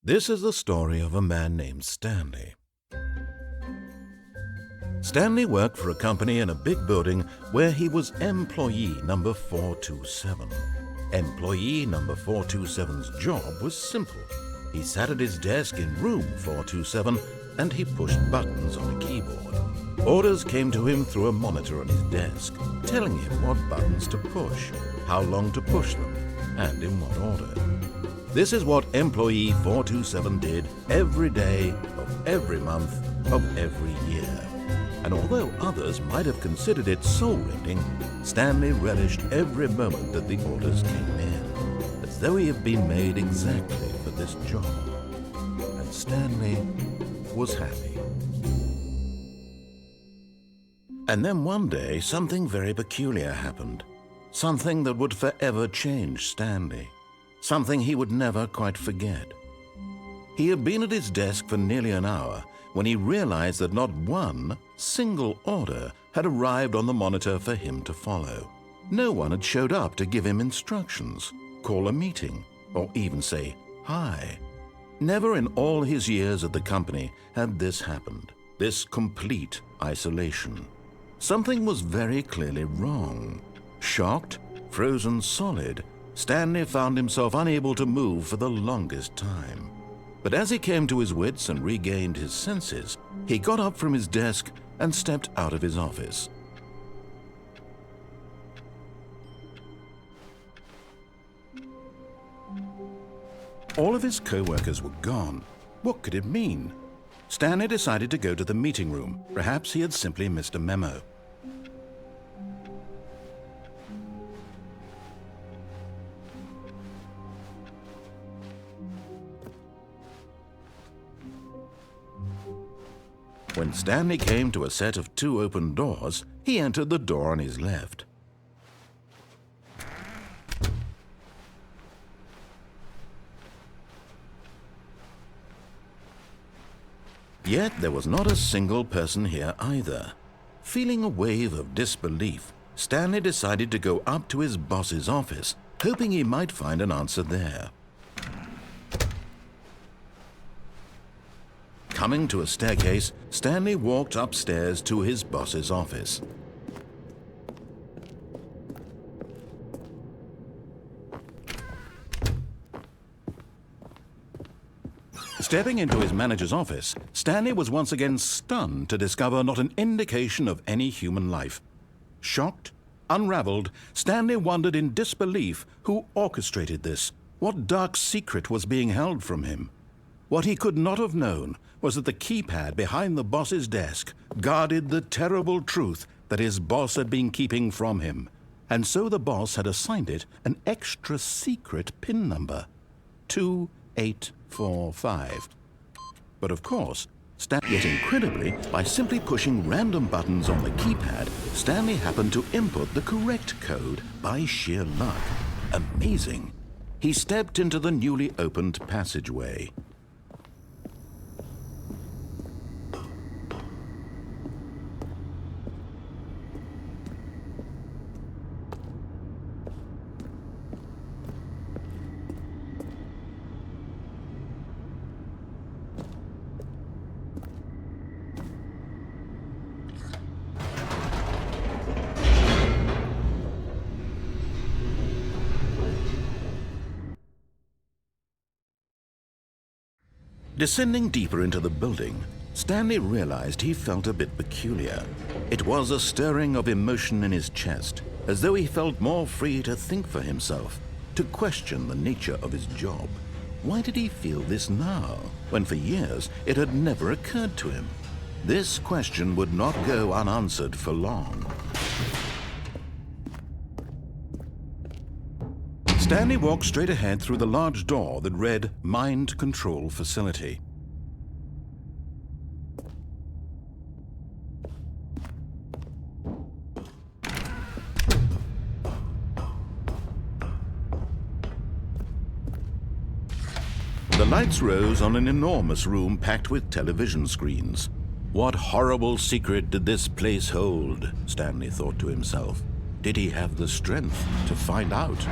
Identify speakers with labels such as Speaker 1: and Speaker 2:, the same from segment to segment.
Speaker 1: This is the story of a man named Stanley. Stanley worked for a company in a big building where he was employee number 427. Employee number 427's job was simple. He sat at his desk in room 427 and he pushed buttons on a keyboard. Orders came to him through a monitor on his desk, telling him what buttons to push, how long to push them, and in what order. This is what employee 427 did every day of every month of every year. And although others might have considered it soul-rending, Stanley relished every moment that the orders came in, as though he had been made exactly for this job. And Stanley was happy. And then one day, something very peculiar happened. Something that would forever change Stanley. Something he would never quite forget. He had been at his desk for nearly an hour when he realized that not one single order had arrived on the monitor for him to follow. No one had showed up to give him instructions, call a meeting, or even say hi. Never in all his years at the company had this happened, this complete isolation. Something was very clearly wrong. Shocked, frozen solid, Stanley found himself unable to move for the longest time. But as he came to his wits and regained his senses, he got up from his desk and stepped out of his office. All of his co-workers were gone. What could it mean? Stanley decided to go to the meeting room. Perhaps he had simply missed a memo. When Stanley came to a set of 2 open doors, he entered the door on his left. Yet there was not a single person here either. Feeling a wave of disbelief, Stanley decided to go up to his boss's office, hoping he might find an answer there. Coming to a staircase, Stanley walked upstairs to his boss's office. Stepping into his manager's office, Stanley was once again stunned to discover not an indication of any human life. Shocked, unraveled, Stanley wondered in disbelief who orchestrated this, what dark secret was being held from him. What he could not have known was that the keypad behind the boss's desk guarded the terrible truth that his boss had been keeping from him, and so the boss had assigned it an extra secret PIN number, 2845. But of course, yet incredibly, by simply pushing random buttons on the keypad, Stanley happened to input the correct code by sheer luck. Amazing. He stepped into the newly opened passageway. Descending deeper into the building, Stanley realized he felt a bit peculiar. It was a stirring of emotion in his chest, as though he felt more free to think for himself, to question the nature of his job. Why did he feel this now, when for years it had never occurred to him? This question would not go unanswered for long. Stanley walked straight ahead through the large door that read Mind Control Facility. The lights rose on an enormous room packed with television screens. What horrible secret did this place hold? Stanley thought to himself. Did he have the strength to find out?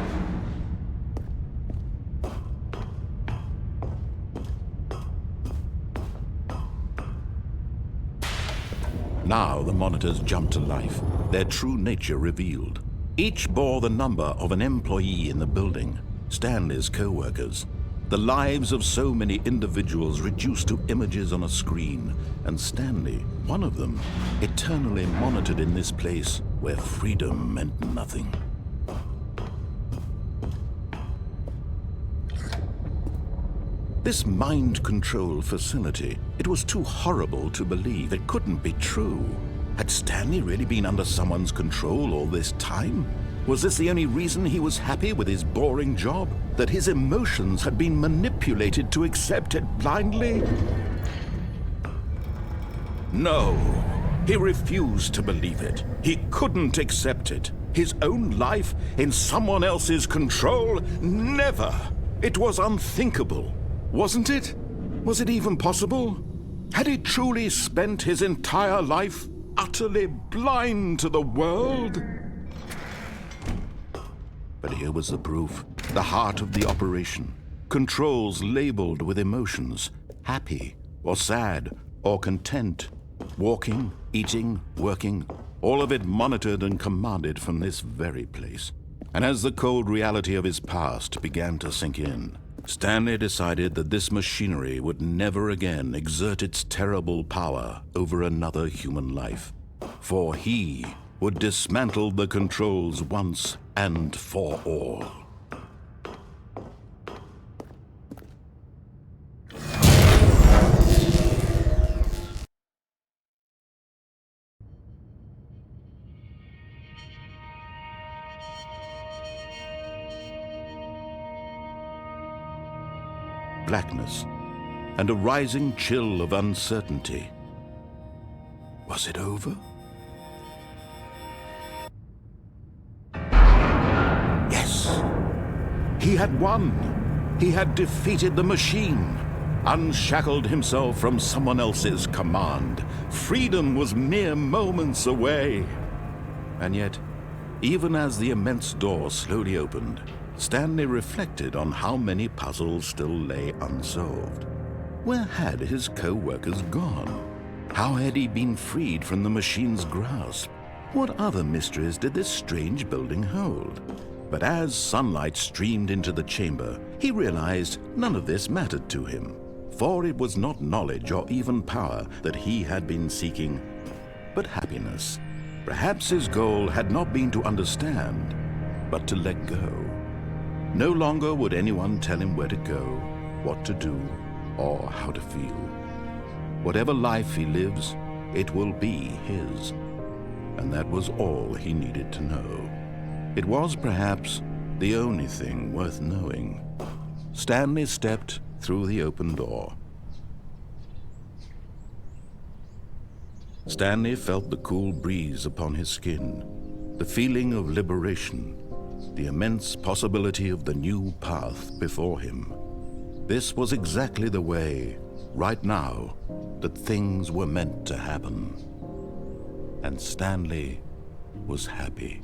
Speaker 1: Now the monitors jumped to life, their true nature revealed. Each bore the number of an employee in the building, Stanley's co-workers. The lives of so many individuals reduced to images on a screen, and Stanley, one of them, eternally monitored in this place where freedom meant nothing. This mind control facility, it was too horrible to believe. It couldn't be true. Had Stanley really been under someone's control all this time? Was this the only reason he was happy with his boring job? That his emotions had been manipulated to accept it blindly? No, he refused to believe it. He couldn't accept it. His own life in someone else's control? Never! It was unthinkable. Wasn't it? Was it even possible? Had he truly spent his entire life utterly blind to the world? But here was the proof, the heart of the operation. Controls labeled with emotions, happy or sad or content. Walking, eating, working, all of it monitored and commanded from this very place. And as the cold reality of his past began to sink in, Stanley decided that this machinery would never again exert its terrible power over another human life. For he would dismantle the controls once and for all. Blackness and a rising chill of uncertainty. Was it over? Yes! He had won! He had defeated the machine, unshackled himself from someone else's command. Freedom was mere moments away. And yet, even as the immense door slowly opened, Stanley reflected on how many puzzles still lay unsolved. Where had his co-workers gone? How had he been freed from the machine's grasp? What other mysteries did this strange building hold? But as sunlight streamed into the chamber, he realized none of this mattered to him, for it was not knowledge or even power that he had been seeking, but happiness. Perhaps his goal had not been to understand, but to let go. No longer would anyone tell him where to go, what to do, or how to feel. Whatever life he lives, it will be his. And that was all he needed to know. It was perhaps the only thing worth knowing. Stanley stepped through the open door. Stanley felt the cool breeze upon his skin, the feeling of liberation, the immense possibility of the new path before him. This was exactly the way, right now, that things were meant to happen. And Stanley was happy.